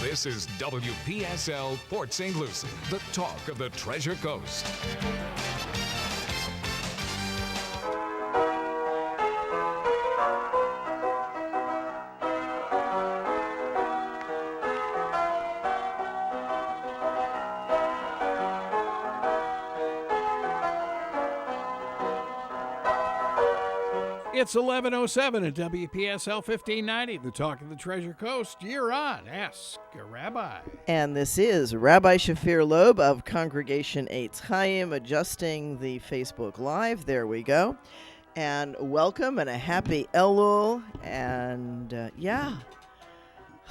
This is WPSL Port St. Lucie, the talk of the Treasure Coast. It's 11:07 at WPSL 1590, the talk of the Treasure Coast. You're on Ask a Rabbi. And this is Rabbi Shafir Loeb of Congregation Eitz Chaim adjusting the Facebook Live. There we go. And welcome and a happy Elul. And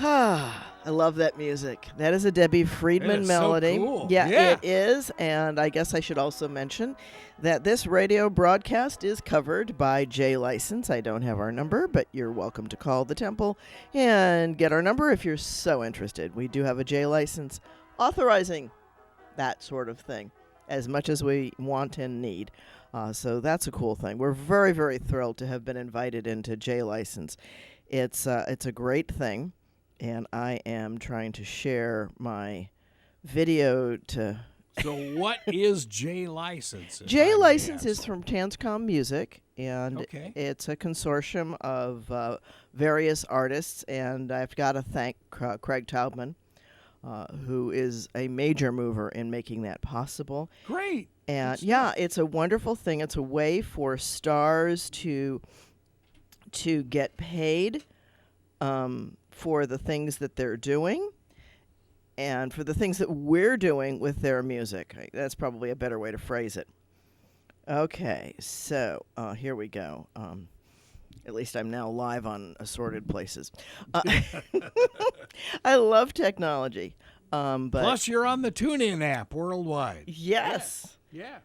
I love that music. That is a Debbie Friedman melody. So cool. Yeah, it is. And I guess I should also mention that this radio broadcast is covered by J License. I don't have our number, but you're welcome to call the temple and get our number if you're so interested. We do have a J License authorizing that sort of thing as much as we want and need. So that's a cool thing. We're very, very thrilled to have been invited into J License. It's a great thing. And I am trying to share my video to... So what is J License? J License is from Tanscom Music, and it's a consortium of various artists. And I've got to thank Craig Taubman, who is a major mover in making that possible. Great. And it's a wonderful thing. It's a way for stars to get paid for the things that they're doing and for the things that we're doing with their music. That's probably a better way to phrase it. Okay, so here we go. At least I'm now live on Assorted Places. I love technology. But plus, you're on the TuneIn app worldwide. Yes. Yeah.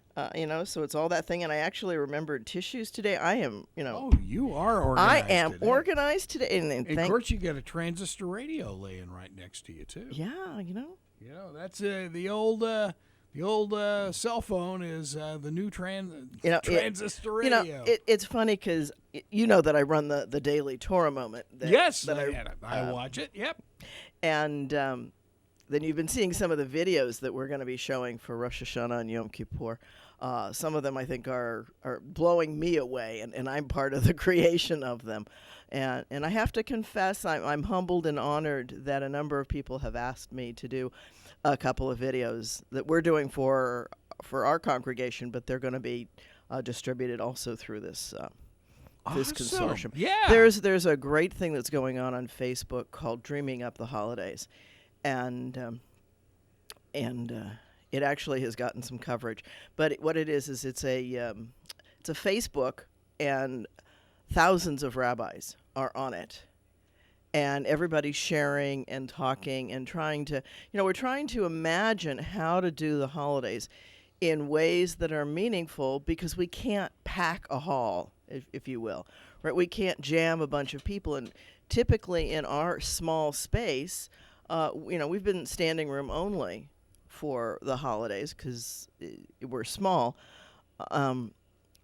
So it's all that thing. And I actually remembered tissues today. I am, Oh, you are organized. I am today. Organized today. And of course, you got a transistor radio laying right next to you, too. Yeah, That's the old cell phone is the new transistor radio. It's funny because you know that I run the daily Torah moment. I watch it. Yep. And then you've been seeing some of the videos that we're going to be showing for Rosh Hashanah and Yom Kippur. Some of them I think are blowing me away, and I'm part of the creation of them. And I have to confess, I'm humbled and honored that a number of people have asked me to do a couple of videos that we're doing for our congregation, but they're going to be distributed also through this consortium. Yeah. There's a great thing that's going on Facebook called Dreaming Up the Holidays. And it actually has gotten some coverage. But what it is it's a Facebook, and thousands of rabbis are on it. And everybody's sharing and talking and trying to, we're trying to imagine how to do the holidays in ways that are meaningful, because we can't pack a hall, if you will, right? We can't jam a bunch of people. And typically in our small space, we've been standing room only for the holidays because we're small.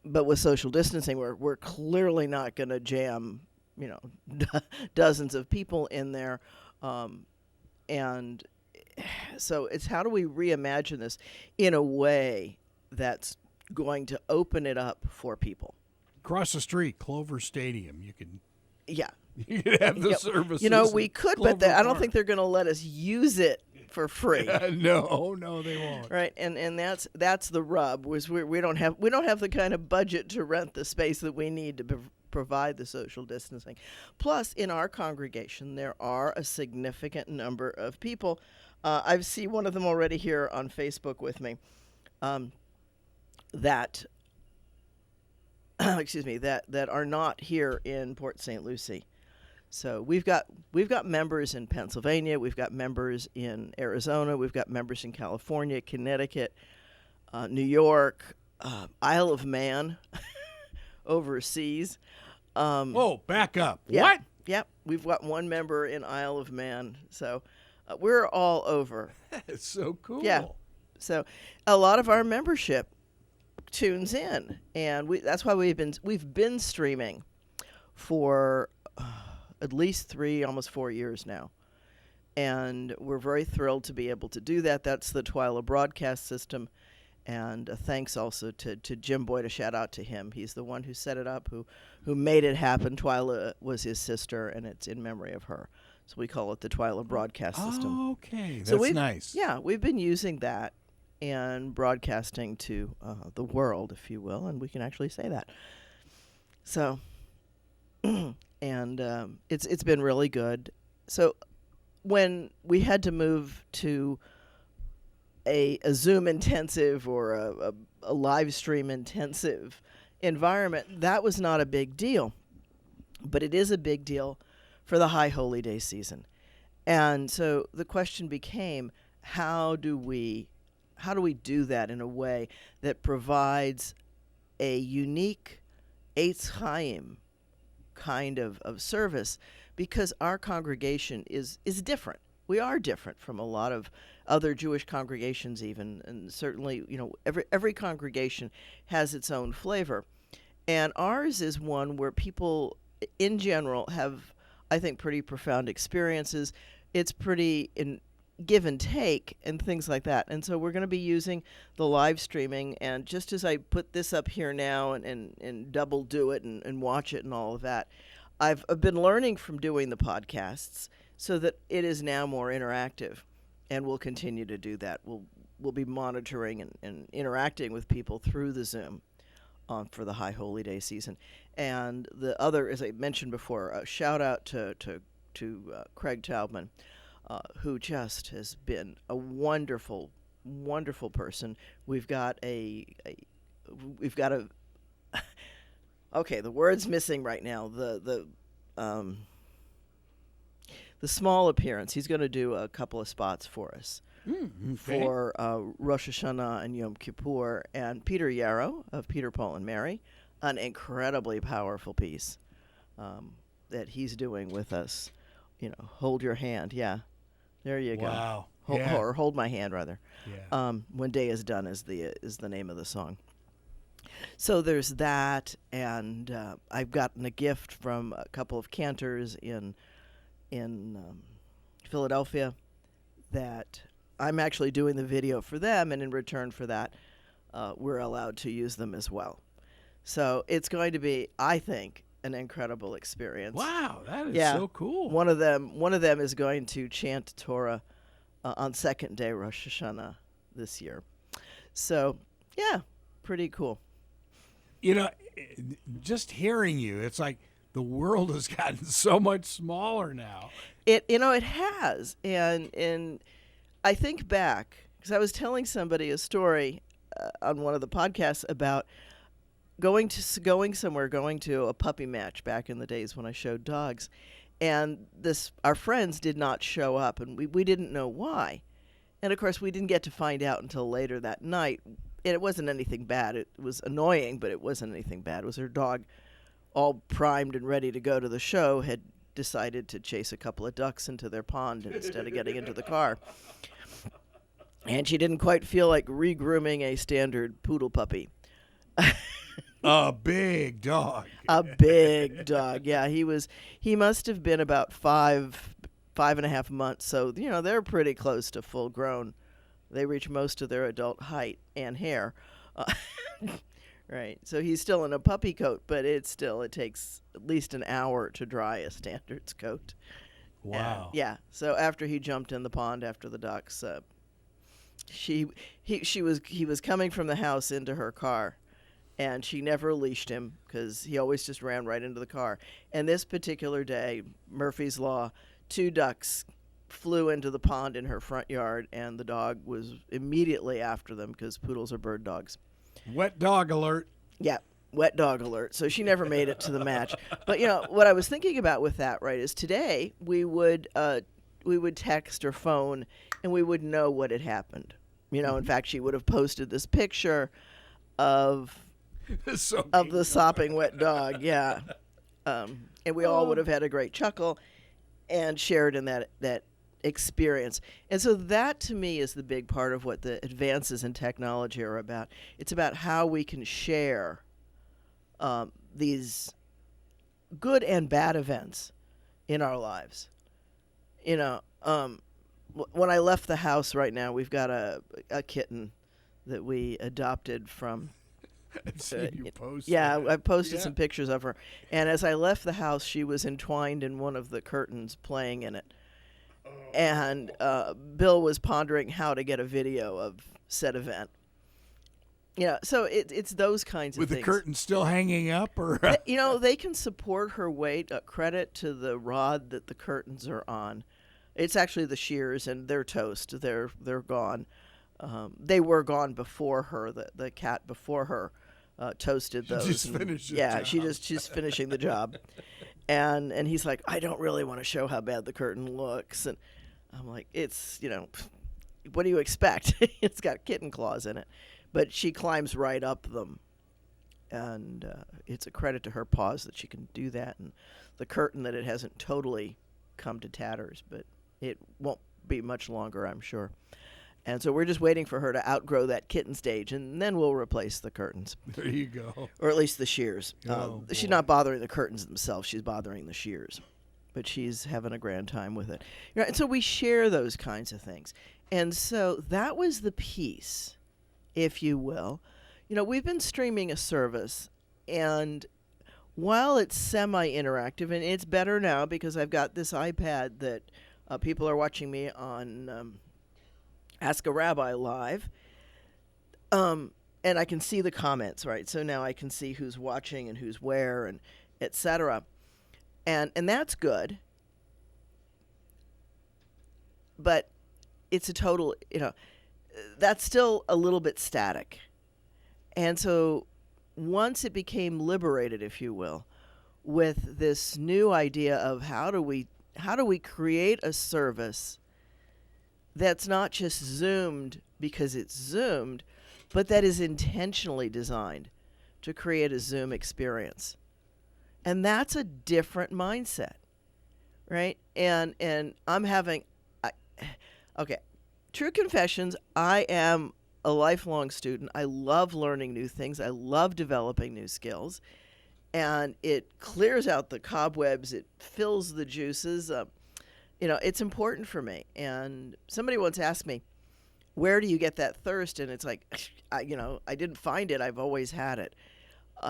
But with social distancing, we're clearly not going to jam, dozens of people in there. And so it's how do we reimagine this in a way that's going to open it up for people? Across the street, Clover Stadium, you can... Yeah. You could have the services. We could, but I don't think they're going to let us use it for free. No, they won't. Right, and that's the rub. Was we don't have the kind of budget to rent the space that we need to provide the social distancing. Plus, in our congregation, there are a significant number of people. I see one of them already here on Facebook with me. That that are not here in Port St. Lucie. So we've got members in Pennsylvania, we've got members in Arizona, we've got members in California, Connecticut, New York, Isle of Man, overseas. Back up. Yeah, what? Yep, we've got one member in Isle of Man. So we're all over. That's so cool. Yeah. So a lot of our membership tunes in, and that's why we've been streaming for at least 3, almost 4 years now. And we're very thrilled to be able to do that. That's the Twyla broadcast system. And thanks also to Jim Boyd, a shout out to him. He's the one who set it up, who made it happen. Twyla was his sister, and it's in memory of her. So we call it the Twyla broadcast system. Oh, okay. That's So nice. Yeah, we've been using that and broadcasting to the world, if you will, and we can actually say that. So, and it's been really good. So when we had to move to a Zoom intensive or a live stream intensive environment, that was not a big deal. But it is a big deal for the High Holy Day season. And so the question became, how do we do that in a way that provides a unique Eitz Chaim kind of service? Because our congregation is different. We are different from a lot of other Jewish congregations even, and certainly, every congregation has its own flavor. And ours is one where people in general have, I think, pretty profound experiences. It's pretty in give and take and things like that. And so we're going to be using the live streaming. And just as I put this up here now and double do it and watch it and all of that, I've been learning from doing the podcasts so that it is now more interactive. And we'll continue to do that. We'll be monitoring and interacting with people through the Zoom for the High Holy Day season. And the other, as I mentioned before, a shout out to Craig Taubman, who just has been a wonderful, wonderful person. We've got a okay, the word's missing right now. The small appearance. He's going to do a couple of spots for us for Rosh Hashanah and Yom Kippur, and Peter Yarrow of Peter, Paul, and Mary, an incredibly powerful piece that he's doing with us. Hold your hand. Yeah, there you go. Wow. Or hold my hand, rather. Yeah. When Day is Done is the name of the song. So there's that, and I've gotten a gift from a couple of cantors in Philadelphia that I'm actually doing the video for them, and in return for that, we're allowed to use them as well. So it's going to be, I think, an incredible experience. Wow, that is so cool. One of them is going to chant Torah on second day Rosh Hashanah this year. So, yeah, pretty cool. Just hearing you, it's like the world has gotten so much smaller now. It has, and I think back because I was telling somebody a story on one of the podcasts about going to a puppy match back in the days when I showed dogs, and our friends did not show up, and we didn't know why, and of course we didn't get to find out until later that night. And it wasn't anything bad. It was annoying, but it wasn't anything bad. It was her dog, all primed and ready to go to the show, had decided to chase a couple of ducks into their pond instead of getting into the car. And she didn't quite feel like regrooming a standard poodle puppy. A big dog. A big dog. Yeah, he must have been about 5.5 months. So, they're pretty close to full grown. They reach most of their adult height and hair. Right. So he's still in a puppy coat, but it takes at least an hour to dry a standards coat. Wow. And, yeah. So after he jumped in the pond after the ducks, he was coming from the house into her car, and she never leashed him because he always just ran right into the car. And this particular day, Murphy's Law, 2 ducks flew into the pond in her front yard, and the dog was immediately after them because poodles are bird dogs. Wet dog alert. Yeah, wet dog alert. So she never made it to the match. But what I was thinking about with that, right, is today we would text or phone, and we would know what had happened. In fact, she would have posted this picture of the sopping wet dog. Yeah, and we all would have had a great chuckle and shared in that experience. And so that, to me, is the big part of what the advances in technology are about. It's about how we can share these good and bad events in our lives. When I left the house right now, we've got a kitten that we adopted from. I've seen you post. Yeah, that. I posted some pictures of her. And as I left the house, she was entwined in one of the curtains playing in it. And Bill was pondering how to get a video of said event. So it's those kinds of things. With the curtain still hanging up? Or they can support her weight. Credit to the rod that the curtains are on. It's actually the shears, and they're toast. They're gone. They were gone before her. The cat before her toasted those. She just finished the job. she's finishing the job. And he's like, I don't really want to show how bad the curtain looks. And I'm like, it's, what do you expect? It's got kitten claws in it. But she climbs right up them. And it's a credit to her paws that she can do that. And the curtain that it hasn't totally come to tatters, but it won't be much longer, I'm sure. And so we're just waiting for her to outgrow that kitten stage, and then we'll replace the curtains. There you go. Or at least the shears. She's boy. not bothering the curtains themselves. She's bothering the shears. But she's having a grand time with it. And so we share those kinds of things. And so that was the piece, if you will. We've been streaming a service, and while it's semi-interactive, and it's better now because I've got this iPad that people are watching me on Ask a Rabbi live, and I can see the comments, right? So now I can see who's watching and who's where, and etc. And that's good. But it's a total, that's still a little bit static. And so once it became liberated, if you will, with this new idea of how do we create a service that's not just Zoomed because it's Zoomed, but that is intentionally designed to create a Zoom experience. And that's a different mindset, right? And I'm having, true confessions, I am a lifelong student. I love learning new things. I love developing new skills. And it clears out the cobwebs. It fills the juices. It's important for me. And somebody once asked me, where do you get that thirst? And it's like, I didn't find it. I've always had it.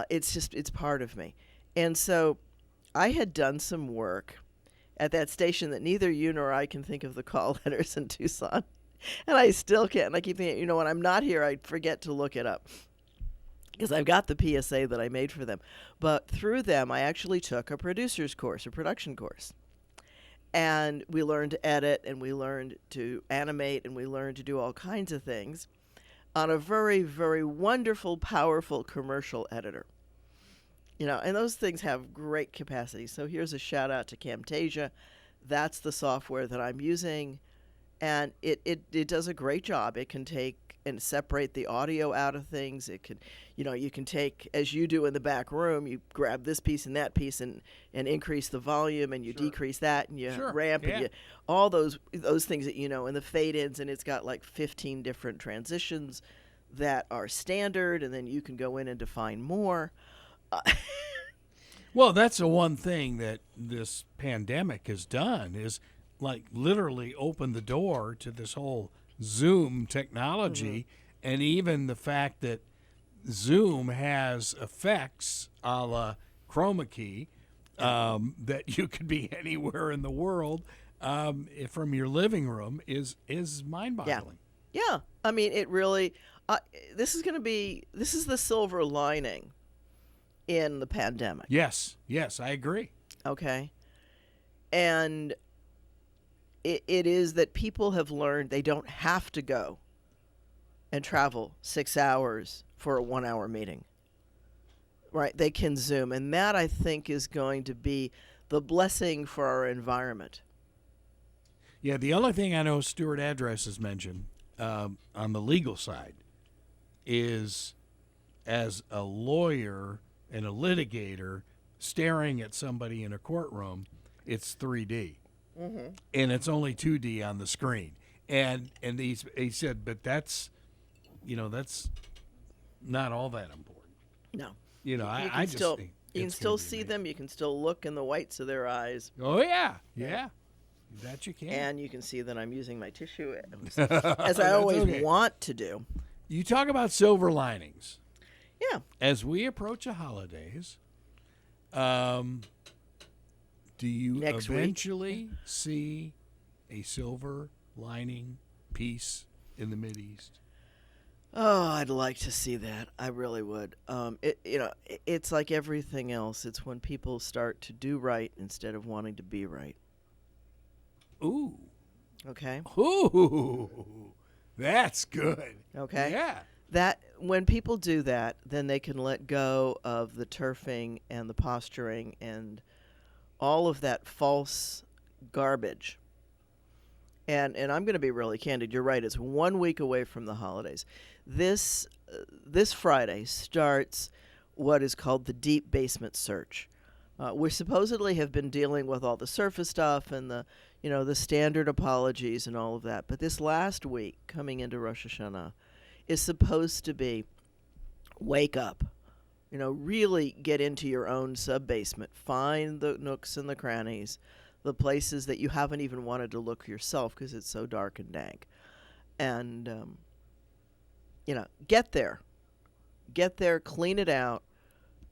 It's part of me. And so I had done some work at that station that neither you nor I can think of the call letters in Tucson. And I still can't. And I keep thinking, when I'm not here, I forget to look it up because I've got the PSA that I made for them. But through them, I actually took a producer's course, a production course. And we learned to edit, and we learned to animate, and we learned to do all kinds of things on a very, very wonderful, powerful commercial editor. And those things have great capacity. So here's a shout out to Camtasia. That's the software that I'm using. And it does a great job. It can take and separate the audio out of things. It can, you can take, as you do in the back room, you grab this piece and that piece and increase the volume, and you decrease that, and you ramp, and you, all those things that and the fade-ins, and it's got like 15 different transitions that are standard, and then you can go in and define more. Well, that's the one thing that this pandemic has done is like literally open the door to this whole Zoom technology, and even the fact that Zoom has effects a la chroma key that you could be anywhere in the world from your living room is mind-boggling. Yeah. I mean, it really, this is the silver lining in the pandemic. Yes, I agree. Okay. And it is that people have learned they don't have to go and travel 6 hours for a 1 hour meeting. Right? They can Zoom. And that, I think, is going to be the blessing for our environment. Yeah, the only thing I know Stuart Address has mentioned on the legal side is as a lawyer and a litigator staring at somebody in a courtroom, it's 3D. And it's only 2D on the screen. And he said, but that's not all that important. No. I just think. You can It's still gonna be see amazing. them. You can still look in the whites of their eyes. Oh yeah, yeah. That you can. And you can see that I'm using my tissue as That's I always okay. want to do. You talk about silver linings. Yeah. As we approach the holidays, do you Next week. eventually see a silver lining piece in the Mideast? Oh, I'd like to see that. I really would. It's like everything else. It's when people start to do right instead of wanting to be right. Ooh. Okay? Ooh. That's good. Okay? Yeah. That when people do that, then they can let go of the turfing and the posturing and all of that false garbage. And I'm going to be really candid. You're right. It's 1 week away from the holidays. This Friday starts what is called the deep basement search. We supposedly have been dealing with all the surface stuff and the standard apologies and all of that. But this last week, coming into Rosh Hashanah, is supposed to be wake up. Really get into your own sub-basement. Find the nooks and the crannies, the places that you haven't even wanted to look yourself because it's so dark and dank. And, get there. Get there, clean it out,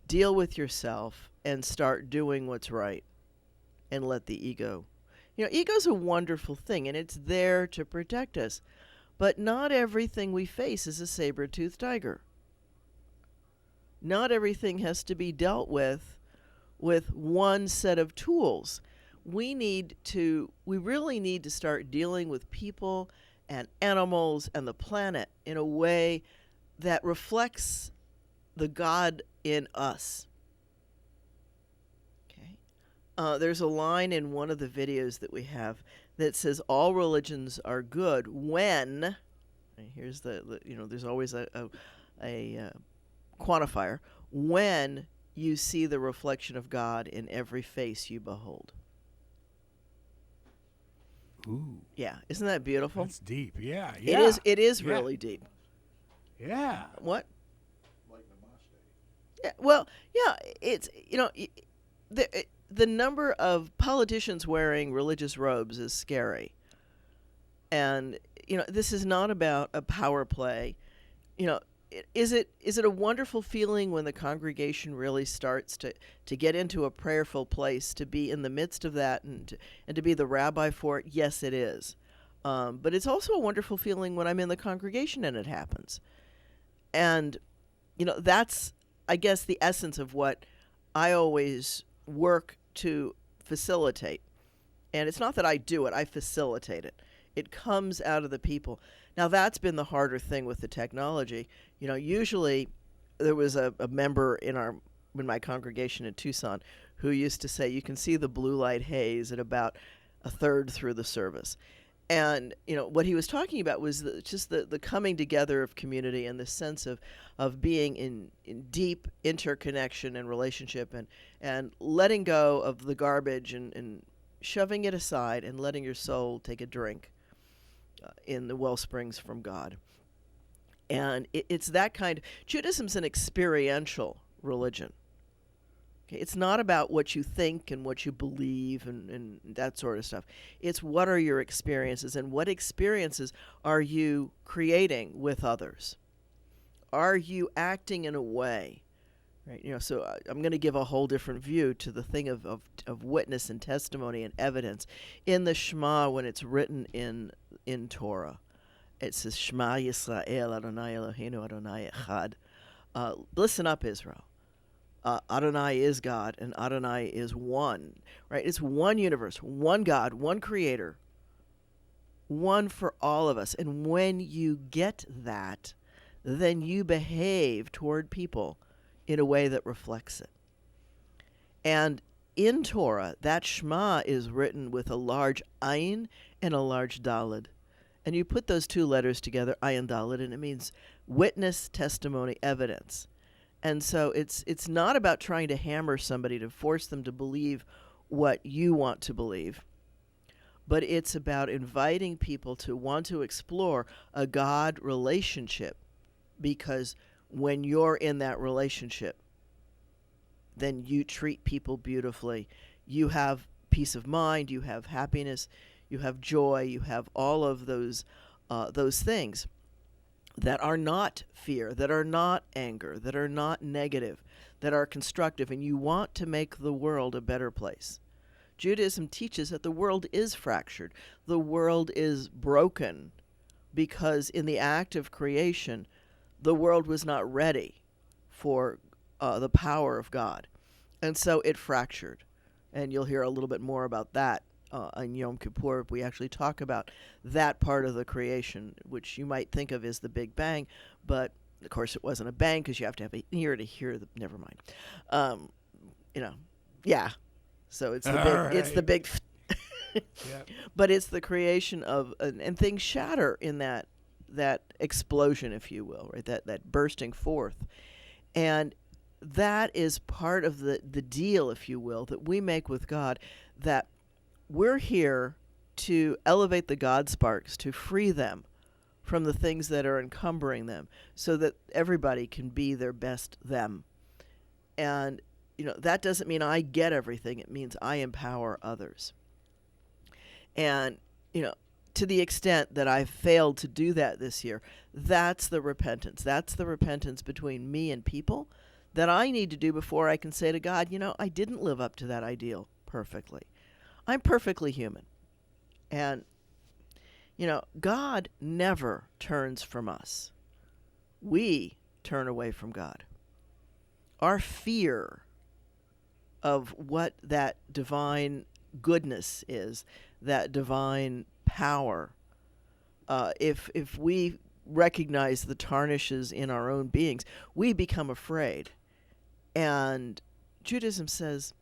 deal with yourself, and start doing what's right. And let the ego. Ego's a wonderful thing, and it's there to protect us. But not everything we face is a saber-toothed tiger. Not everything has to be dealt with one set of tools. We really need to start dealing with people and animals and the planet in a way that reflects the God in us. Okay. There's a line in one of the videos that we have that says all religions are good when, and here's there's always a quantifier, when you see the reflection of God in every face you behold. Ooh. Yeah, isn't that beautiful? That's deep. Yeah. It is Yeah. really deep. Yeah. What? Yeah, well, yeah, it's the number of politicians wearing religious robes is scary. And this is not about a power play. Is it a wonderful feeling when the congregation really starts to get into a prayerful place, to be in the midst of that and to be the rabbi for it? Yes, it is. But it's also a wonderful feeling when I'm in the congregation and it happens. And that's, I guess, the essence of what I always work to facilitate. And it's not that I do it, I facilitate it. It comes out of the people. Now, that's been the harder thing with the technology. Usually there was a member in my congregation in Tucson who used to say you can see the blue light haze at about a third through the service. And, what he was talking about was just the coming together of community and the sense of being in deep interconnection and relationship and letting go of the garbage and shoving it aside and letting your soul take a drink in the well springs from God. And it's that kind. Judaism's an experiential religion. Okay, it's not about what you think and what you believe and that sort of stuff. It's what are your experiences and what experiences are you creating with others? Are you acting in a way, right? So I'm going to give a whole different view to the thing of witness and testimony and evidence. In the Shema, when it's written in Torah, it says, Shema Yisrael Adonai Eloheinu Adonai Echad. Listen up, Israel. Adonai is God, and Adonai is one, right? It's one universe, one God, one creator, one for all of us. And when you get that, then you behave toward people in a way that reflects it. And in Torah, that Shema is written with a large Ayin and a large Daled. And you put those two letters together, Ayin Daled, and it means witness, testimony, evidence. And so it's not about trying to hammer somebody to force them to believe what you want to believe, but it's about inviting people to want to explore a God relationship, because when you're in that relationship, then you treat people beautifully. You have peace of mind, you have happiness, you have joy, you have all of those things that are not fear, that are not anger, that are not negative, that are constructive, and you want to make the world a better place. Judaism teaches that the world is fractured. The world is broken because in the act of creation, the world was not ready for the power of God. And so it fractured. And you'll hear a little bit more about that on Yom Kippur. We actually talk about that part of the creation, which you might think of as the Big Bang, but of course it wasn't a bang because you have to have an ear to hear the, never mind. Yeah. So it's the big, All it's the big, Yep. but it's the creation of, and things shatter in that explosion, if you will, right? That bursting forth. And that is part of the deal, if you will, that we make with God, that we're here to elevate the God sparks, to free them from the things that are encumbering them so that everybody can be their best them. And that doesn't mean I get everything. It means I empower others. And, to the extent that I've failed to do that this year, that's the repentance. That's the repentance between me and people that I need to do before I can say to God, I didn't live up to that ideal perfectly. I'm perfectly human. And, God never turns from us. We turn away from God. Our fear of what that divine goodness is, that divine power, if we recognize the tarnishes in our own beings, we become afraid. And Judaism says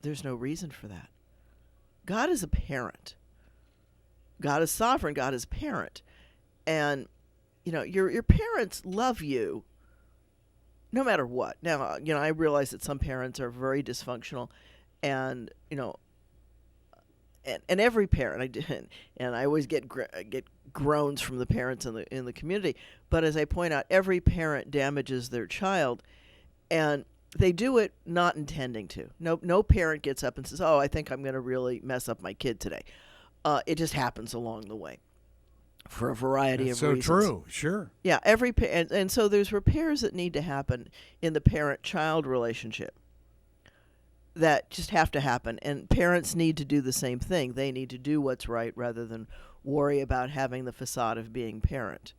there's no reason for that. God is a parent. God is sovereign. God is parent. And, your parents love you no matter what. Now, I realize that some parents are very dysfunctional, and and every parent, I always get groans from the parents in the community. But as I point out, every parent damages their child, and they do it not intending to. No parent gets up and says, "Oh, I think I'm going to really mess up my kid today." It just happens along the way, for a variety of reasons. So true, sure. Yeah, and so there's repairs that need to happen in the parent-child relationship that just have to happen, and parents need to do the same thing. They need to do what's right rather than worry about having the facade of being parent.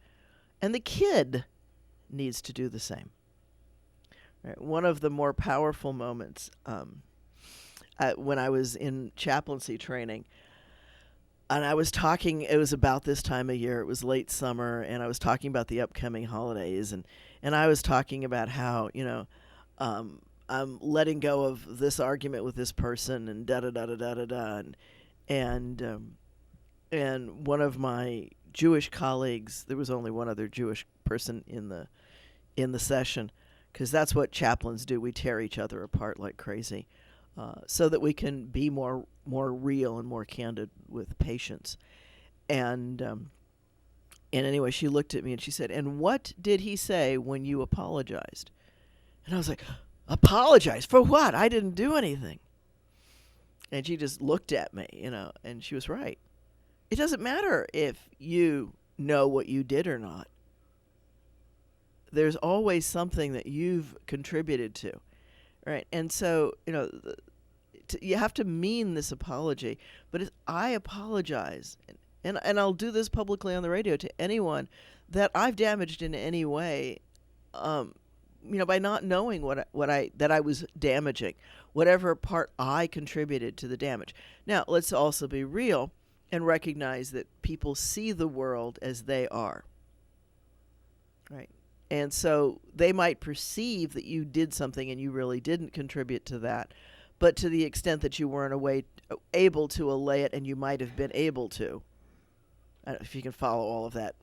And the kid needs to do the same. Right? One of the more powerful moments when I was in chaplaincy training, and I was talking, it was about this time of year, it was late summer, and I was talking about the upcoming holidays, and I was talking about how, I'm letting go of this argument with this person, and da-da-da-da-da-da-da, and one of my Jewish colleagues, there was only one other Jewish person in the session, because that's what chaplains do. We tear each other apart like crazy, so that we can be more real and more candid with patients. And anyway, she looked at me and she said, "And what did he say when you apologized?" And I was like, "Apologize for what? I didn't do anything." And she just looked at me, and she was right. It doesn't matter if you know what you did or not. There's always something that you've contributed to, right? And so, you have to mean this apology. But I apologize, and I'll do this publicly on the radio to anyone that I've damaged in any way, by not knowing that I was damaging, whatever part I contributed to the damage. Now, let's also be real and recognize that people see the world as they are, right? And so they might perceive that you did something and you really didn't contribute to that, but to the extent that you weren't able to allay it, and you might have been able to. I don't know if you can follow all of that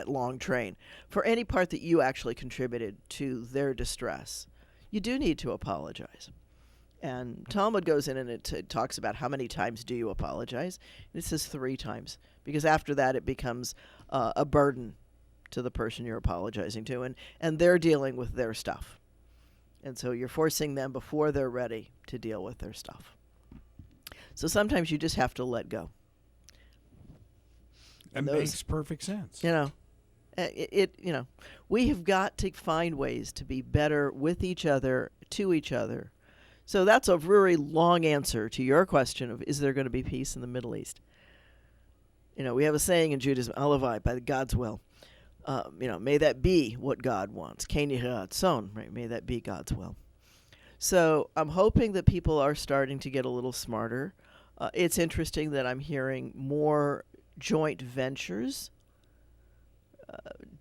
long train. For any part that you actually contributed to their distress, you do need to apologize. And Talmud goes in and it talks about how many times do you apologize. And it says 3 times, because after that it becomes a burden to the person you're apologizing to, and they're dealing with their stuff. And so you're forcing them before they're ready to deal with their stuff. So sometimes you just have to let go. It makes perfect sense. You know, we have got to find ways to be better with each other, to each other. So that's a very long answer to your question of, is there going to be peace in the Middle East? You know, we have a saying in Judaism, Alavai, by God's will. May that be what God wants. Ken yehi ratzon, right? May that be God's will. So I'm hoping that people are starting to get a little smarter. It's interesting that I'm hearing more joint ventures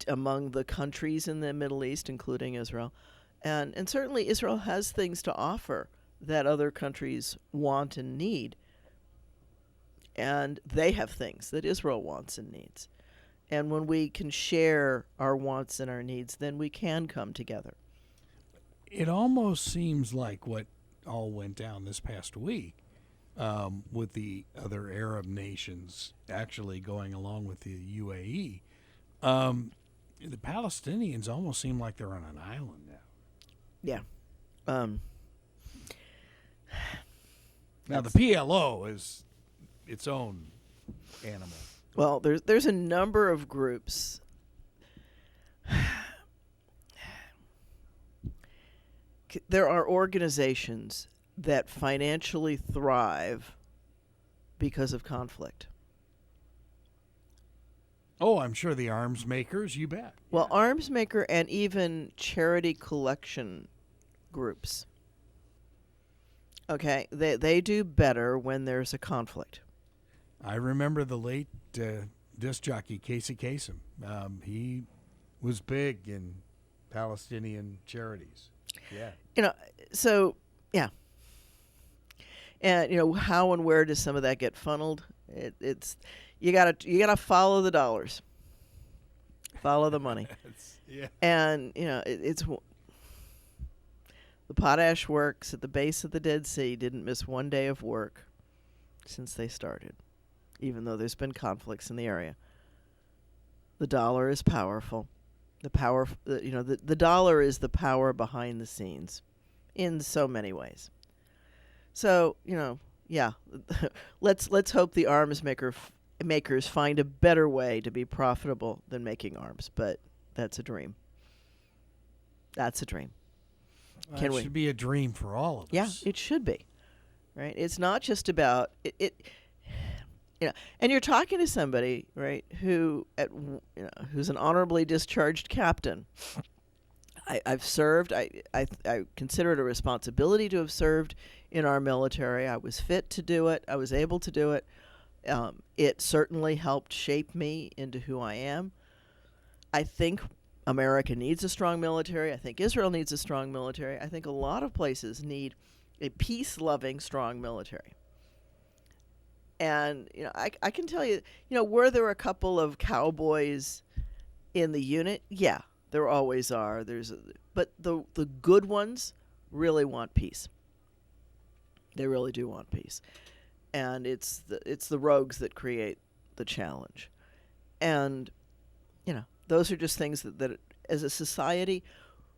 among the countries in the Middle East, including Israel. And certainly Israel has things to offer that other countries want and need. And they have things that Israel wants and needs. And when we can share our wants and our needs, then we can come together. It almost seems like what all went down this past week with the other Arab nations actually going along with the UAE. The Palestinians almost seem like they're on an island now. Yeah. Now, the PLO is its own animal. Well, there's a number of groups. There are organizations that financially thrive because of conflict. Oh, I'm sure the arms makers, you bet. Well, arms maker and even charity collection groups. Okay, they do better when there's a conflict. I remember the late disc jockey Casey Kasem. He was big in Palestinian charities. Yeah. So, yeah. And, how and where does some of that get funneled? It's you gotta follow the dollars. Follow the money. Yeah. And, it's the potash works at the base of the Dead Sea didn't miss one day of work since they started, even though there's been conflicts in the area. The dollar is powerful. The dollar is the power behind the scenes in so many ways. So, yeah, let's hope the arms makers find a better way to be profitable than making arms, but that's a dream. That's a dream. It should be a dream for all of us. Yeah, it should be. Right? It's not just about it. And you're talking to somebody, right, who's an honorably discharged captain. I've served. I consider it a responsibility to have served in our military. I was fit to do it. I was able to do it. It certainly helped shape me into who I am. I think America needs a strong military. I think Israel needs a strong military. I think a lot of places need a peace-loving, strong military. And, I can tell you, were there a couple of cowboys in the unit? Yeah, there always are. But the good ones really want peace. They really do want peace. And it's the rogues that create the challenge. And, those are just things that as a society,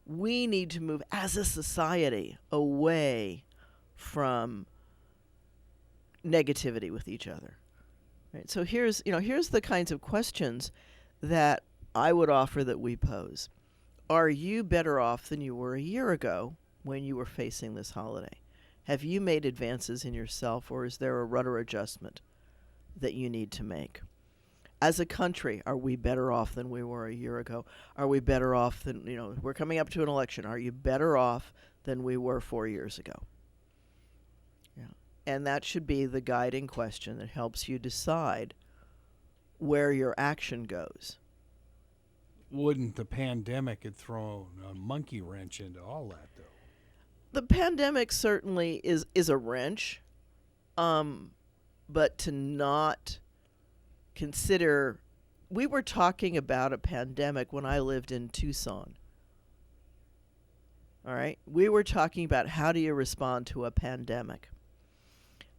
we need to move as a society away from negativity with each other. Right? So here's the kinds of questions that I would offer that we pose. Are you better off than you were a year ago when you were facing this holiday? Have you made advances in yourself, or is there a rudder adjustment that you need to make? As a country, are we better off than we were a year ago? Are we better off than, we're coming up to an election. Are you better off than we were 4 years ago? Yeah. And that should be the guiding question that helps you decide where your action goes. Wouldn't the pandemic have thrown a monkey wrench into all that, though? The pandemic certainly is a wrench, but to not consider, we were talking about a pandemic when I lived in Tucson. All right? We were talking about how do you respond to a pandemic.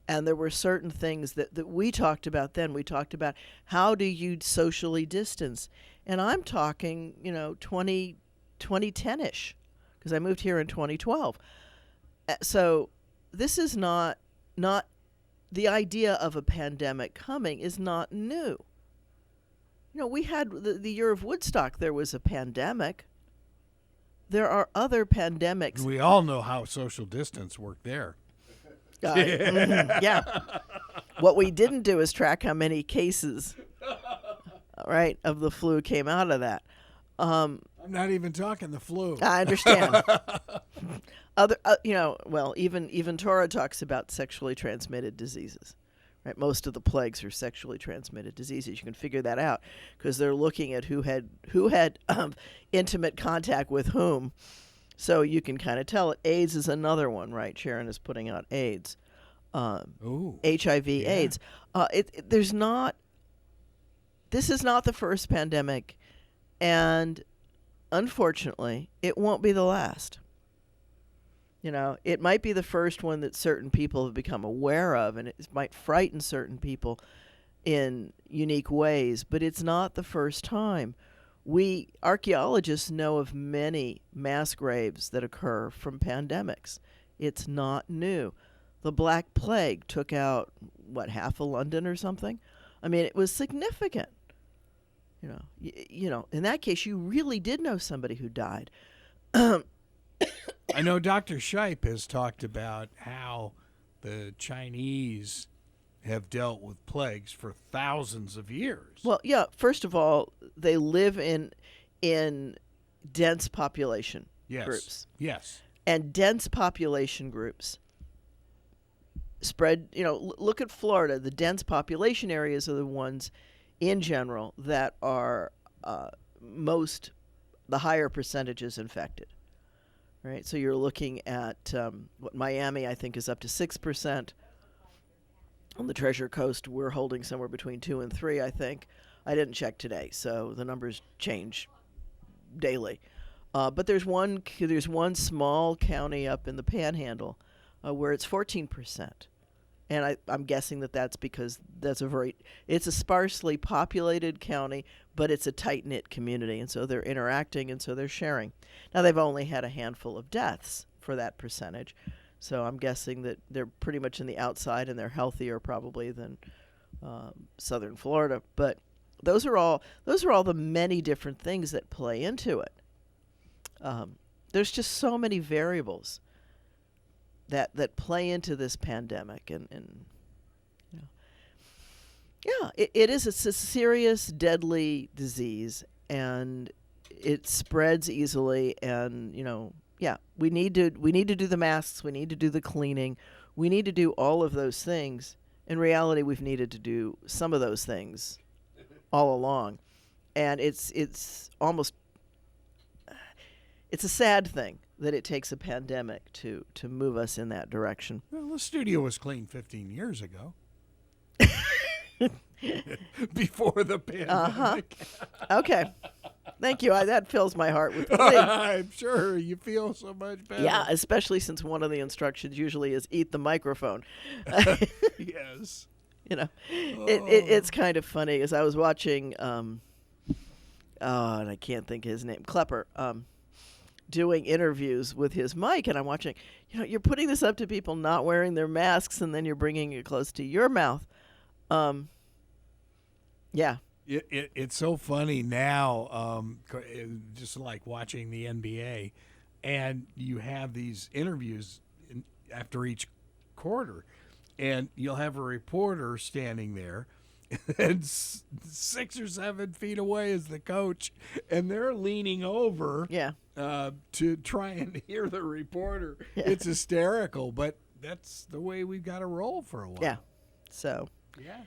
And there were certain things that we talked about then. We talked about how do you socially distance. And I'm talking, 2010-ish, because I moved here in 2012. So this is not the idea of a pandemic coming is not new. We had the year of Woodstock. There was a pandemic. There are other pandemics. We all know how social distance worked there. Yeah. What we didn't do is track how many cases, right, of the flu came out of that. I'm not even talking the flu. I understand. Even Torah talks about sexually transmitted diseases. Right, most of the plagues are sexually transmitted diseases. You can figure that out because they're looking at who had intimate contact with whom. So you can kind of tell it. AIDS is another one, right? Sharon is putting out AIDS, HIV, yeah. AIDS. This is not the first pandemic, and unfortunately, it won't be the last. It might be the first one that certain people have become aware of, and it might frighten certain people in unique ways, but it's not the first time. We archaeologists know of many mass graves that occur from pandemics. It's not new. The Black Plague took out, half of London or something? I mean, it was significant. In that case, you really did know somebody who died. I know Dr. Shipe has talked about how the Chinese have dealt with plagues for thousands of years. Well, yeah, first of all, they live in dense population groups. Yes. And dense population groups spread, look at Florida. The dense population areas are the ones in general that are the higher percentages infected. Right, so you're looking at Miami, I think, is up to 6%. On the Treasure Coast, we're holding somewhere between 2 and 3, I think. I didn't check today, so the numbers change daily. But there's one small county up in the Panhandle where it's 14%, and I'm guessing that's because it's a sparsely populated county, but it's a tight-knit community, and so they're interacting, and so they're sharing. Now, they've only had a handful of deaths for that percentage, so I'm guessing that they're pretty much in the outside, and they're healthier probably than southern Florida. But those are all the many different things that play into it. There's just so many variables that play into this pandemic, and it's a serious, deadly disease, and it spreads easily. And we need to do the masks, we need to do the cleaning, we need to do all of those things. In reality, we've needed to do some of those things all along, and it's a sad thing that it takes a pandemic to move us in that direction. Well, the studio was clean 15 years ago. Before the pandemic. Okay. Thank you. That fills my heart with glee. I'm sure you feel so much better. Yeah, especially since one of the instructions usually is eat the microphone. Yes. It's kind of funny, as I was watching, and I can't think of his name, Klepper, doing interviews with his mic, and I'm watching, you're putting this up to people not wearing their masks, and then you're bringing it close to your mouth. Yeah. It's so funny now, just like watching the NBA, and you have these interviews after each quarter, and you'll have a reporter standing there, and 6 or 7 feet away is the coach, and they're leaning over to try and hear the reporter. Yeah. It's hysterical, but that's the way we've got to roll for a while. Yeah. So. Yeah.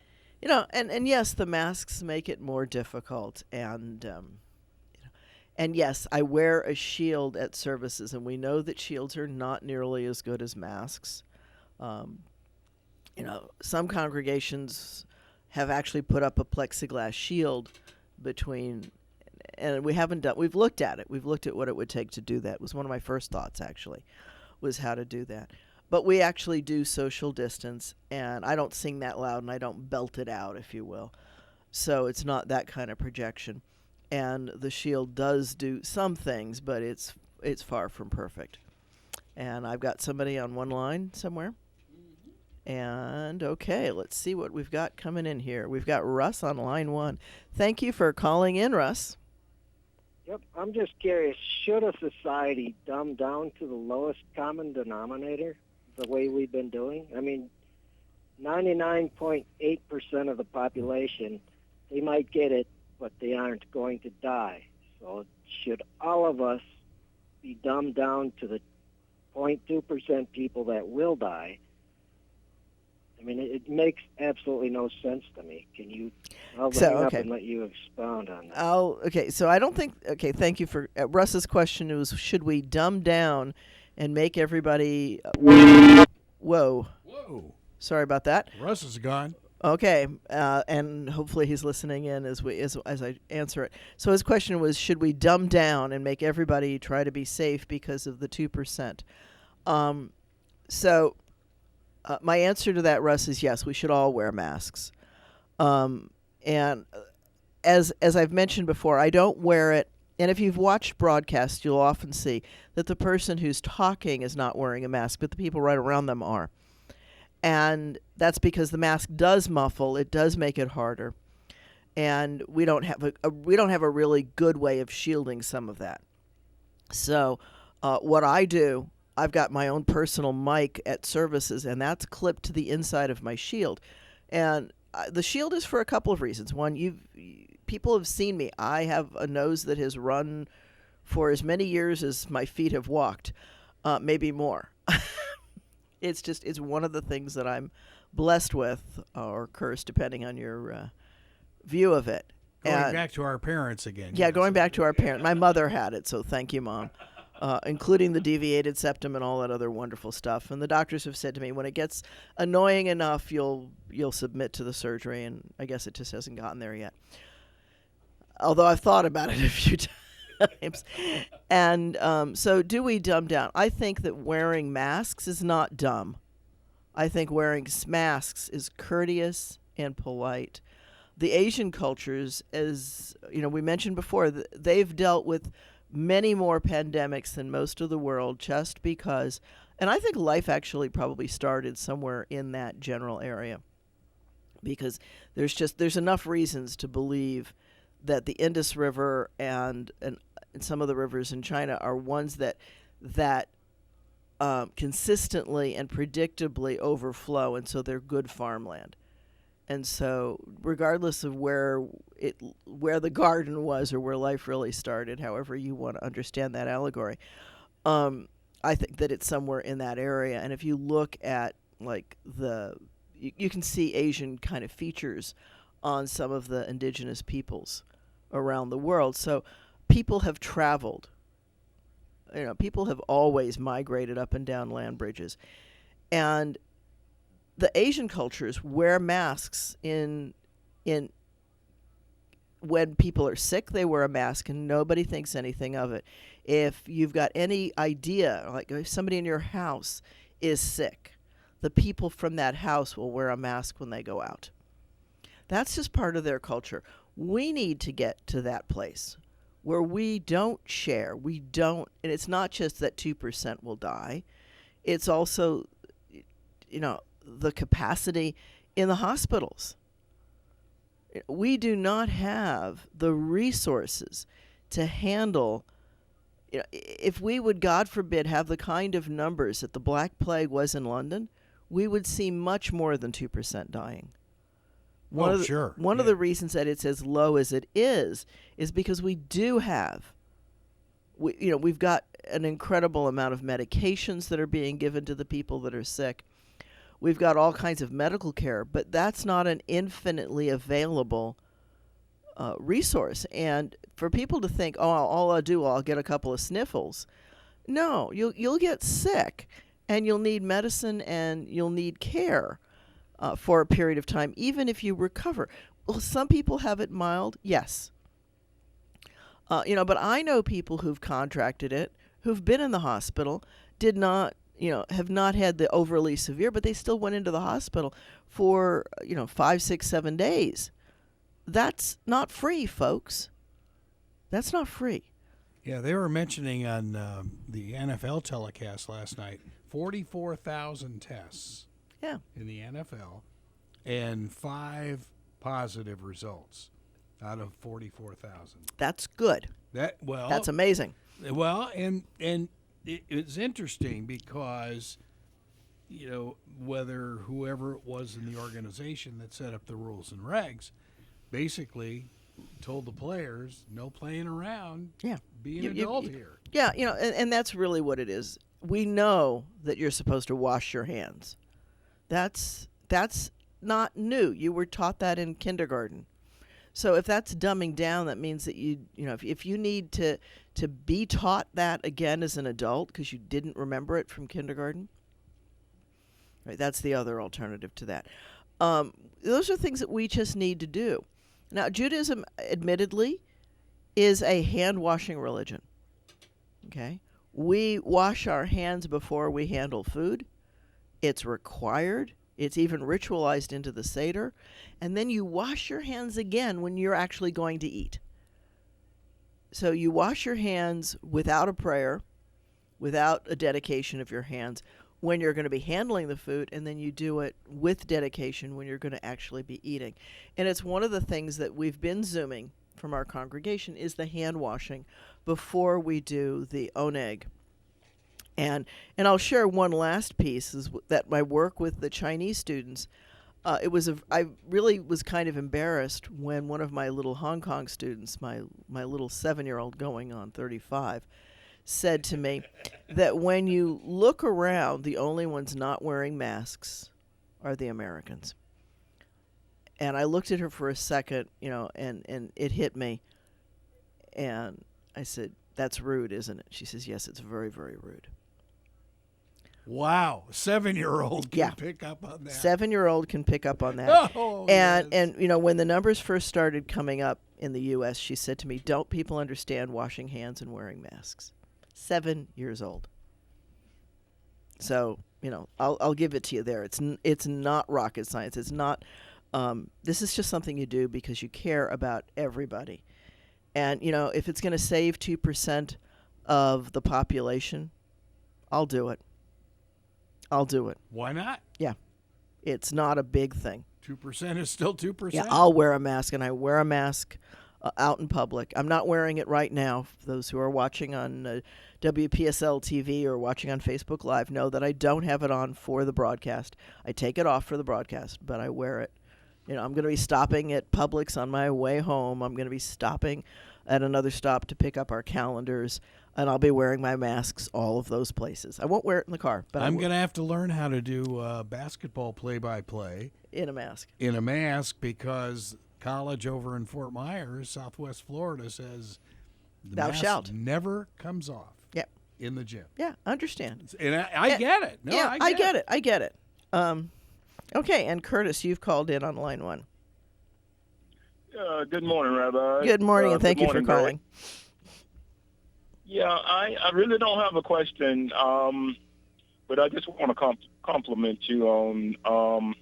And yes, the masks make it more difficult, and yes, I wear a shield at services, and we know that shields are not nearly as good as masks. Some congregations have actually put up a plexiglass shield between, and we've looked at it. We've looked at what it would take to do that. It was one of my first thoughts, actually, was how to do that. But we actually do social distance, and I don't sing that loud, and I don't belt it out, if you will. So it's not that kind of projection. And the shield does do some things, but it's it's far from perfect. And I've got somebody on one line somewhere. And okay, let's see what we've got coming in here. We've got Russ on line 1. Thank you for calling in, Russ. Yep, I'm just curious, should a society dumb down to the lowest common denominator the way we've been doing? I mean, 99.8% of the population, they might get it, but they aren't going to die. So should all of us be dumbed down to the 0.2% people that will die? I mean, it makes absolutely no sense to me. I'll hang up and let you expound on that. Okay, so I don't think, thank you for, Russ's question was, should we dumb down and make everybody, whoa. Sorry about that. Russ is gone. Okay, and hopefully he's listening in as I answer it. So his question was, should we dumb down and make everybody try to be safe because of the 2%? My answer to that, Russ, is yes, we should all wear masks. And as I've mentioned before, I don't wear it. And if you've watched broadcasts, you'll often see that the person who's talking is not wearing a mask, but the people right around them are. And that's because the mask does muffle. It does make it harder. And we don't have a really good way of shielding some of that. So what I do, I've got my own personal mic at services, and that's clipped to the inside of my shield. And the shield is for a couple of reasons. One, people have seen me. I have a nose that has run for as many years as my feet have walked, maybe more. It's one of the things that I'm blessed with, or cursed, depending on your view of it. Going back to our parents again. Yeah, yes. going back to our parents. My mother had it, so thank you, Mom. Including the deviated septum and all that other wonderful stuff. And the doctors have said to me, when it gets annoying enough, you'll submit to the surgery, and I guess it just hasn't gotten there yet. Although I've thought about it a few times. And so do we dumb down? I think that wearing masks is not dumb. I think wearing masks is courteous and polite. The Asian cultures, as we mentioned before, they've dealt with many more pandemics than most of the world just because, and I think life actually probably started somewhere in that general area, because there's enough reasons to believe that the Indus River and some of the rivers in China are ones that consistently and predictably overflow, and so they're good farmland. And so regardless of where the garden was or where life really started, however you want to understand that allegory, I think that it's somewhere in that area. And if you look at you can see Asian kind of features on some of the indigenous peoples around the world. So people have traveled. People have always migrated up and down land bridges. And the Asian cultures wear masks in when people are sick, they wear a mask and nobody thinks anything of it. If you've got any idea, like if somebody in your house is sick, the people from that house will wear a mask when they go out. That's just part of their culture. We need to get to that place where we don't share. And it's not just that 2% will die. It's also, the capacity in the hospitals. We do not have the resources to handle, if we would, God forbid, have the kind of numbers that the Black Plague was in London, we would see much more than 2% dying. One of the reasons that it's as low as it is because we do have, we've got an incredible amount of medications that are being given to the people that are sick. We've got all kinds of medical care, but that's not an infinitely available resource. And for people to think, I'll get a couple of sniffles. No, you'll get sick, and you'll need medicine, and you'll need care for a period of time, even if you recover. Well, some people have it mild, yes. But I know people who've contracted it, who've been in the hospital, have not had the overly severe, but they still went into the hospital for, 5, 6, 7 days. That's not free, folks. That's not free. Yeah, they were mentioning on the NFL telecast last night 44,000 tests Yeah. in the NFL and 5 positive results out of 44,000. That's good. That's amazing. Well, and it's interesting because, you know, whether whoever it was in the organization that set up the rules and regs basically told the players, no playing around, Yeah. be an adult here. Yeah, you know, and that's really what it is. We know that you're supposed to wash your hands. That's not new. You were taught that in kindergarten. So if that's dumbing down, that means that you know, if you need to be taught that again as an adult because you didn't remember it from kindergarten, right? That's the other alternative to that. Those are things that we just need to do. Now, Judaism, admittedly, is a hand-washing religion. Okay? We wash our hands before we handle food. It's required. It's even ritualized into the Seder. And then you wash your hands again when you're actually going to eat. So you wash your hands without a prayer, without a dedication of your hands, when you're going to be handling the food, and then you do it with dedication when you're going to actually be eating. And it's one of the things that we've been Zooming from our congregation is the hand washing before we do the oneg. And I'll share one last piece is that my work with the Chinese students, I really was kind of embarrassed when one of my little Hong Kong students, my little 7-year-old going on 35, said to me that when you look around, the only ones not wearing masks are the Americans. And I looked at her for a second, you know, and it hit me. And I said, that's rude, isn't it? She says, yes, it's very, very rude. Wow. 7-year-old can pick up on that. 7-year-old can pick up on that. Oh, and, yes. and, you know, when the numbers first started coming up in the U.S., she said to me, don't people understand washing hands and wearing masks? 7 years old. So, you know, I'll give it to you there. It's not rocket science. It's not. This is just something you do because you care about everybody. And, you know, if it's going to save 2% of the population, I'll do it. I'll do it. Why not? Yeah. It's not a big thing. 2% is still 2%. Yeah, I'll wear a mask, and I wear a mask out in public. I'm not wearing it right now. For those who are watching on WPSL TV or watching on Facebook Live know that I don't have it on for the broadcast. I take it off for the broadcast, but I wear it. You know, I'm going to be stopping at Publix on my way home. I'm going to be stopping at another stop to pick up our calendars, and I'll be wearing my masks all of those places. I won't wear it in the car, but I'm going to have to learn how to do basketball play-by-play in a mask. In a mask because college over in Fort Myers, Southwest Florida, says the Thou mask shalt. never comes off. Yep. In the gym. Yeah, understand. And I get it. No, yeah, I get it. I get it. Okay, and Curtis, you've called in on line 1. Good morning, Rabbi. Good morning, and thank you for Greg. calling. Yeah, I really don't have a question, but I just want to compliment you on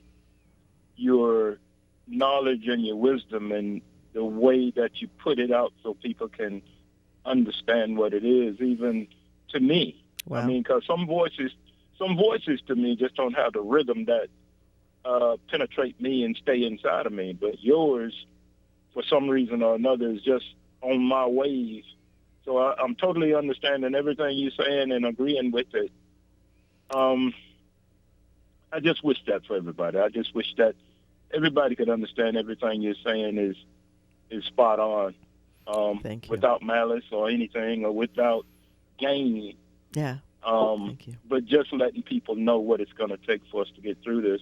your knowledge and your wisdom and the way that you put it out so people can understand what it is, even to me. Wow. I mean, because some voices to me just don't have the rhythm that penetrate me and stay inside of me, but yours, for some reason or another, is just on my wave. So I'm totally understanding everything you're saying and agreeing with it. I just wish that for everybody. I just wish that everybody could understand everything you're saying is spot on, Thank you. without malice or anything or without gain. Yeah. Thank you. But just letting people know what it's going to take for us to get through this.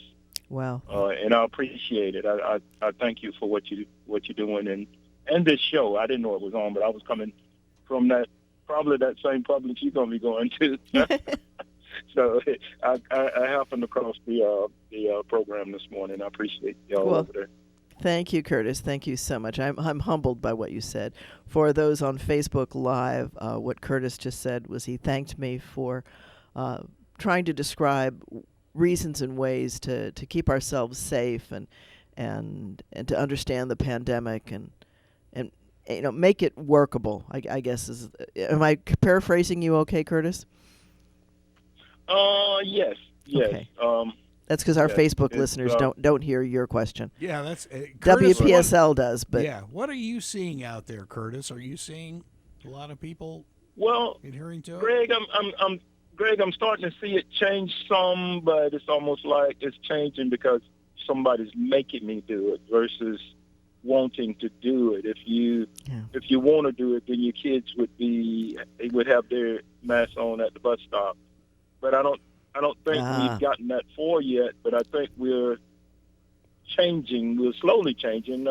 Wow. And I appreciate it. I thank you for what you're doing and this show. I didn't know it was on, but I was coming from that same public you're gonna be going to. So I happened across the program this morning. I appreciate y'all over there. Thank you, Curtis. Thank you so much. I'm humbled by what you said. For those on Facebook Live, what Curtis just said was he thanked me for trying to describe reasons and ways to keep ourselves safe and to understand the pandemic and make it workable. I guess am I paraphrasing you? Okay, Curtis. Yes. Okay. That's because our yes, Facebook listeners don't hear your question. Yeah, that's Curtis, WPSL does, but yeah. What are you seeing out there, Curtis? Are you seeing a lot of people adhering to it? Greg, I'm starting to see it change some, but it's almost like it's changing because somebody's making me do it versus wanting to do it. If you want to do it, then your kids would have their masks on at the bus stop. But I don't think we've gotten that far yet. But I think we're changing. We're slowly changing.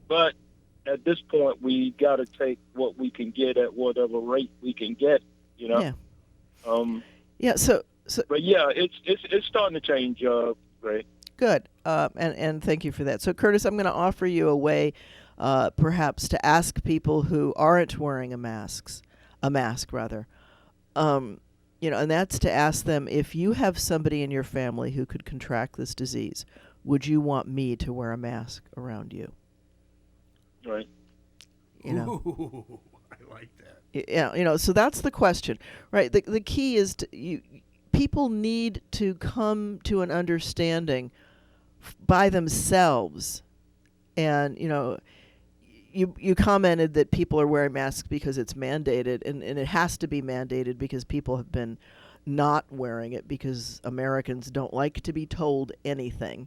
But at this point, we got to take what we can get at whatever rate we can get. Yeah. But yeah, it's starting to change, Greg. Good. And thank you for that. So, Curtis, I'm going to offer you a way, perhaps, to ask people who aren't wearing a mask, and that's to ask them, if you have somebody in your family who could contract this disease, would you want me to wear a mask around you? Right. Ooh, I like that. Yeah, so that's the question, right? The key is people need to come to an understanding by themselves. And, you commented that people are wearing masks because it's mandated, and it has to be mandated because people have been not wearing it because Americans don't like to be told anything.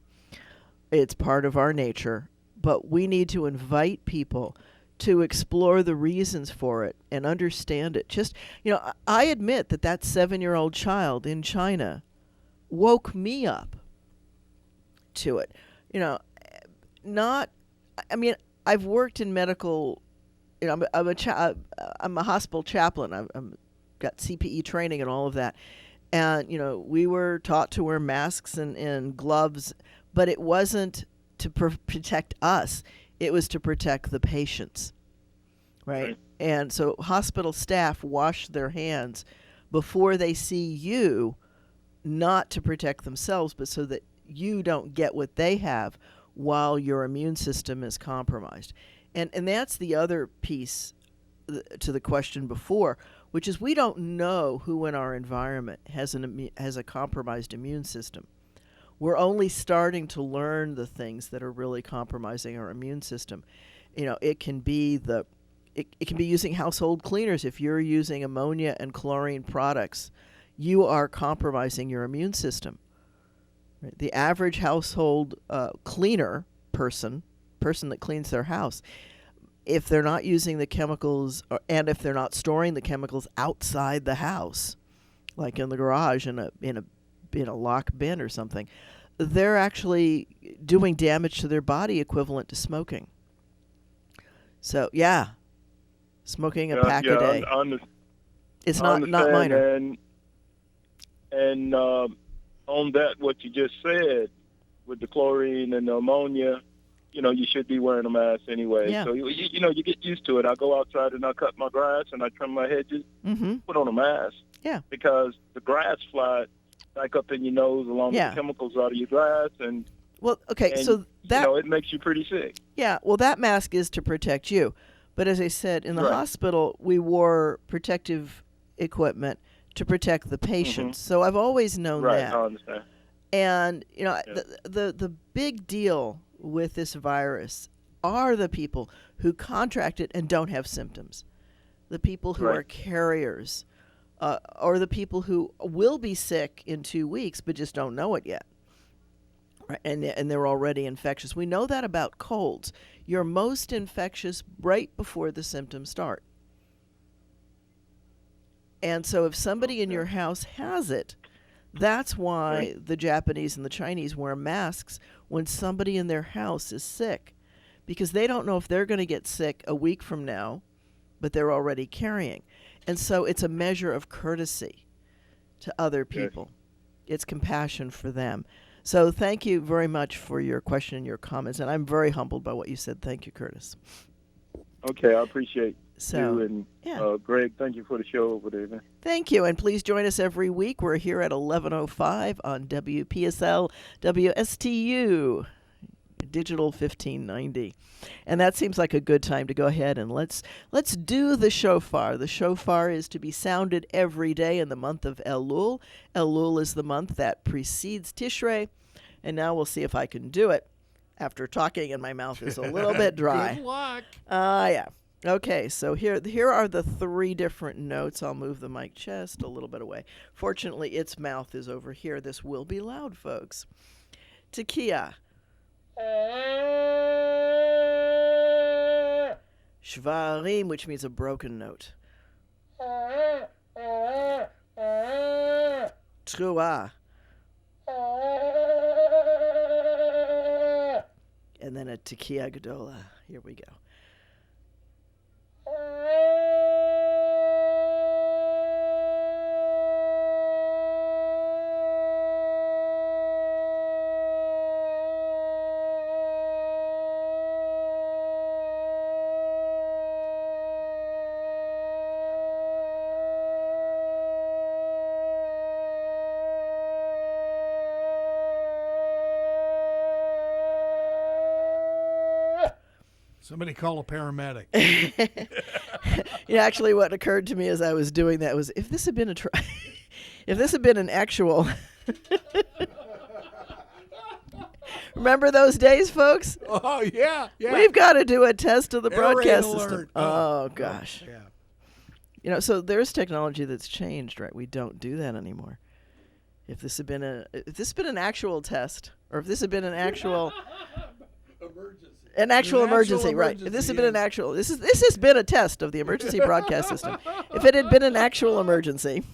It's part of our nature. But we need to invite people to explore the reasons for it and understand it. Just, I admit that 7-year-old child in China woke me up to it. I've worked in medical, I'm a hospital chaplain. I'm got CPE training and all of that. And, we were taught to wear masks and gloves, but it wasn't to protect us. It was to protect the patients, right? And so hospital staff wash their hands before they see you, not to protect themselves, but so that you don't get what they have while your immune system is compromised. And that's the other piece to the question before, which is we don't know who in our environment has a compromised immune system. We're only starting to learn the things that are really compromising our immune system. It can be it can be using household cleaners. If you're using ammonia and chlorine products, you are compromising your immune system. Right? The average household cleaner person that cleans their house, if they're not using the chemicals and if they're not storing the chemicals outside the house, like in the garage in a lock bin or something, they're actually doing damage to their body equivalent to smoking. So smoking a pack a day. It's not minor. And on that, what you just said with the chlorine and the ammonia, you should be wearing a mask anyway. Yeah. So you get used to it. I go outside and I cut my grass and I trim my hedges. Put on a mask. Yeah. Because the grass flies back up in your nose along with the chemicals out of your grass, and so that it makes you pretty sick. Yeah. Well, that mask is to protect you, but as I said, in the hospital, we wore protective equipment to protect the patients. So I've always known that. I understand. And the big deal with this virus are the people who contract it and don't have symptoms, the people who are carriers, or the people who will be sick in 2 weeks but just don't know it yet. Right? And they're already infectious. We know that about colds. You're most infectious right before the symptoms start. And so if somebody in your house has it, that's why the Japanese and the Chinese wear masks when somebody in their house is sick, because they don't know if they're going to get sick a week from now, but they're already carrying. And so it's a measure of courtesy to other people. It's compassion for them. So thank you very much for your question and your comments, and I'm very humbled by what you said. Thank you, Curtis. Okay, I appreciate you. And Greg, thank you for the show over there, man. Thank you, and please join us every week. We're here at 11:05 on WPSL WSTU. Digital 1590. And that seems like a good time to go ahead and let's do the shofar. The shofar is to be sounded every day in the month of Elul. Elul is the month that precedes Tishrei. And now we'll see if I can do it after talking and my mouth is a little bit dry. Good luck. Yeah. Okay, so here are the 3 different notes. I'll move the mic just a little bit away. Fortunately, its mouth is over here. This will be loud, folks. Tekiah. Shvarim, which means a broken note. Truah. And then a Tekiah Gedola. Here we go. Somebody call a paramedic. Actually, what occurred to me as I was doing that was, if this had been if this had been an actual, remember those days, folks? Oh yeah. We've got to do a test of the Air broadcast raid system. alert. Oh gosh. Yeah. So there's technology that's changed, right? We don't do that anymore. If this had been an actual test, or if this had been an actual emergency, right? If this had been an actual, this has been a test of the emergency broadcast system. If it had been an actual emergency,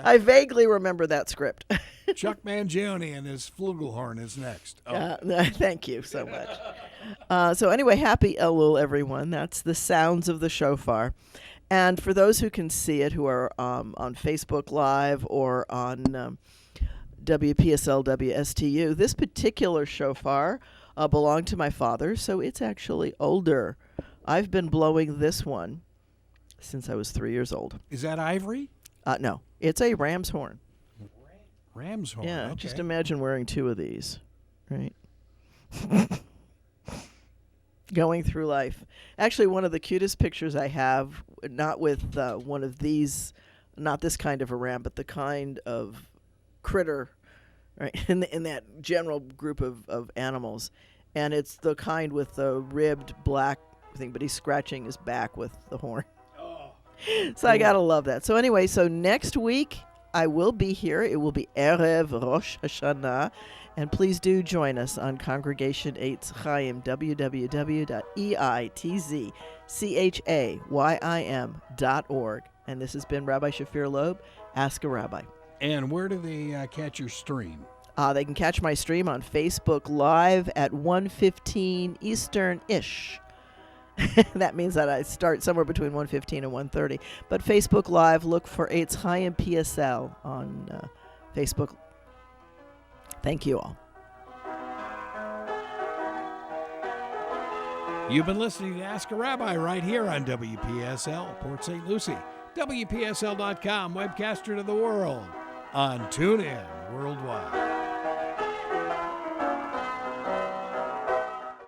I vaguely remember that script. Chuck Mangione and his flugelhorn is next. Oh. Thank you so much. So anyway, happy Elul, everyone. That's the sounds of the shofar. And for those who can see it, who are on Facebook Live or on WPSL WSTU, this particular shofar belonged to my father, so it's actually older. I've been blowing this one since I was 3 years old. Is that ivory? No, it's a ram's horn. Ram's horn. Yeah, Okay. just imagine wearing 2 of these, right? Going through life. Actually, one of the cutest pictures I have, not with one of these, not this kind of a ram, but the kind of critter, right, in that general group of animals. And it's the kind with the ribbed black thing, but he's scratching his back with the horn. So I gotta love that. So anyway, so next week I will be here. It will be Erev Rosh Hashanah. And please do join us on Congregation 8's Chaim, www.eitzchaim.org. And this has been Rabbi Shafir Loeb, Ask a Rabbi. And where do they catch your stream? They can catch my stream on Facebook Live at 1:15 Eastern-ish. That means that I start somewhere between 1:15 and 1:30. But Facebook Live, look for Eitz Chaim PSL on Facebook. Thank you all. You've been listening to Ask a Rabbi right here on WPSL, Port St. Lucie. WPSL.com, webcaster to the world. On TuneIn worldwide.